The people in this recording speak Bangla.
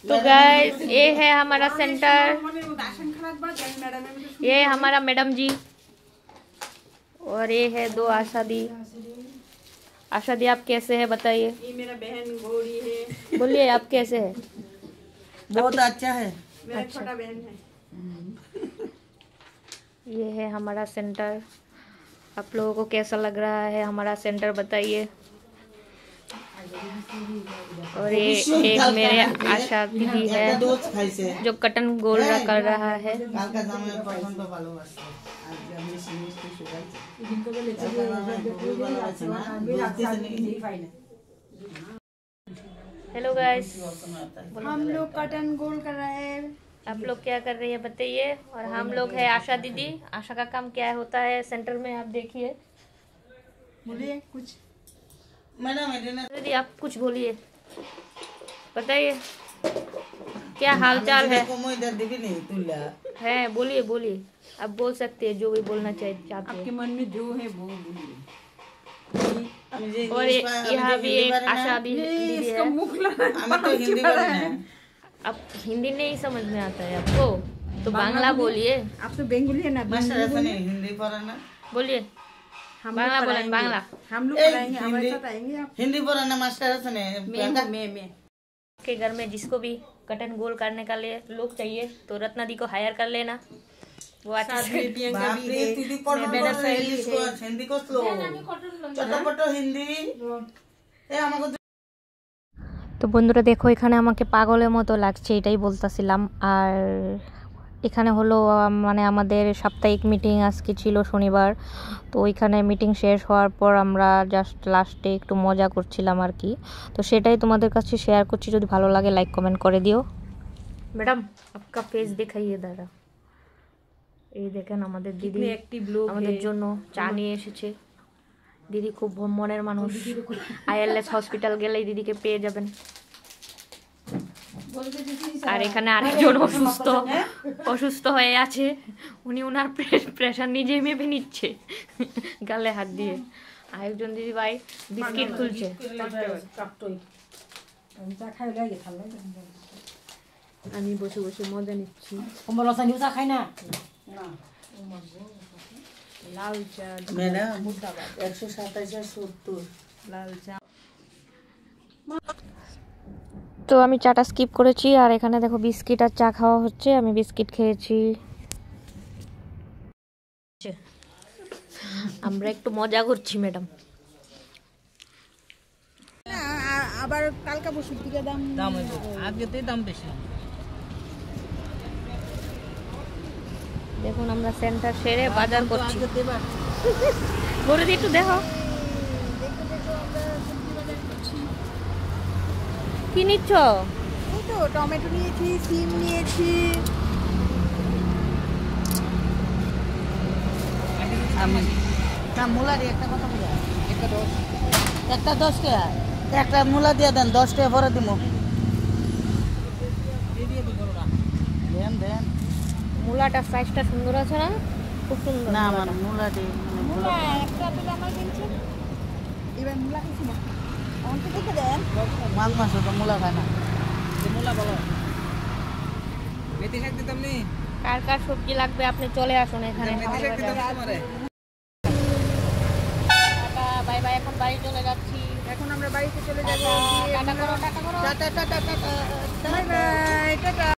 तो गाइस ये है हमारा सेंटर, ये है हमारा मैडम जी और ये है दो आशा दी। आशा दी आप कैसे हैं बताइए। ये मेरा बहन गौरी है। बोलिए आप कैसे हैं। बहुत अच्छा है, मेरा छोटा बहन है। ये है हमारा सेंटर, आप लोगों को कैसा लग रहा है हमारा सेंटर बताइए। और ये एक मेरे आशा दीदी है जो कटन गोल कर रहा है। हेलो गाइस, हम लोग कटन गोल कर रहे हैं। आप लोग क्या कर रही है बताइए। और हम लोग है आशा दीदी। आशा का काम क्या होता है सेंटर में आप देखिए। बोलिए कुछ। मैडम दीदी आप कुछ बोलिए, बताइए क्या हाल चाल है। बोलिए बोलिए, आप बोल सकते हैं जो भी बोलना चाहते हैं आपके मन में जो है वो बोलिए। और यहाँ भी एक आशा दीदी है। आप हिंदी नहीं समझ में आता है आपको तो बांग्ला बोलिए। आप तो बेंगोली है ना, हिंदी पढ़ाना बोलिए। बांग्ला बोले बांग्ला। हम लोग पढ़ाएंगे, हमारे साथ आएंगे आप। हिंदी पढ़ाना मास्टर मैं के घर में जिसको भी कटन गोल करने का लिए लोग चाहिए तो रत्ना दी को हायर कर लेना। वो अच्छा से তো বন্ধুরা দেখো এখানে আমাকে পাগলের মতো লাগছে, এটাই বলতেছিলাম। আর এখানে হলো মানে আমাদের সাপ্তাহিক মিটিং আজকে ছিল শনিবার। তো ওইখানে মিটিং শেষ হওয়ার পর আমরা জাস্ট লাস্টে একটু মজা করছিলাম আর কি। তো সেটাই তোমাদের কাছে শেয়ার করছি, যদি ভালো লাগে লাইক কমেন্ট করে দিও। ম্যাডাম আপকা ফেস দেখাইয়ে দাঁড়া। এই দেখেন আমাদের দিদি আমাদের জন্য চা নিয়ে এসেছে। দিদি খুব মনের মানুষ, আইএলএস হসপিটাল গেলেই দিদিকে পেয়ে যাবেন। আর এখানে আরেকজন অসুস্থ হয়ে আছে, উনি ওনার প্রেশার নিজে মেপে নিচ্ছে গালে হাত দিয়ে। আরেকজন দিদি ভাই বিস্কিট খুলছে। আমি বসে বসে মজা নিচ্ছি। খাই না লাল চা ম্যাডাম 127 লাল চা। তো আমি চাটা স্কিপ করেছি আর এখানে দেখো বিস্কিট আর চা খাওয়া হচ্ছে। আমি বিস্কিট খেয়েছি। আমরা একটু মজা করছি ম্যাডাম। আবার কালকা বসুর দিকে দাম আজকে দাম বেশি। দেখুন আমরা সেন্টার সেরে বাজার করছি। বলে দিই একটু দেখো কি নিচ্ছ। এই তো টমেটো নিয়েছি, সিম নিয়েছি। মূলা দিয়ে একটা কথা বলি, একটা 10 টাকা একটা মূলা দিয়ে দেন, 10 টাকা ভরে দিব। দেন দেন। মূলাটা সাইজটা সুন্দর আছে না? খুব সুন্দর। না আমার মূলা দিয়ে মূলা একটা দিলে আমার কিনছে। এবার মূলা কিছু না, আমাকে দেখে দেন। মাছ মাছ তো মূলা খায় না। মূলা বলো মেথি শাক দিতাম নি। কার কার সবজি লাগবে আপনি চলে আসুন এখানে। বাই বাই, এখন বাড়ি চলে যাচ্ছি। এখন আমরা বাড়িতে চলে যাবো। টাটা করো, টাটা করো। Tata tata tata.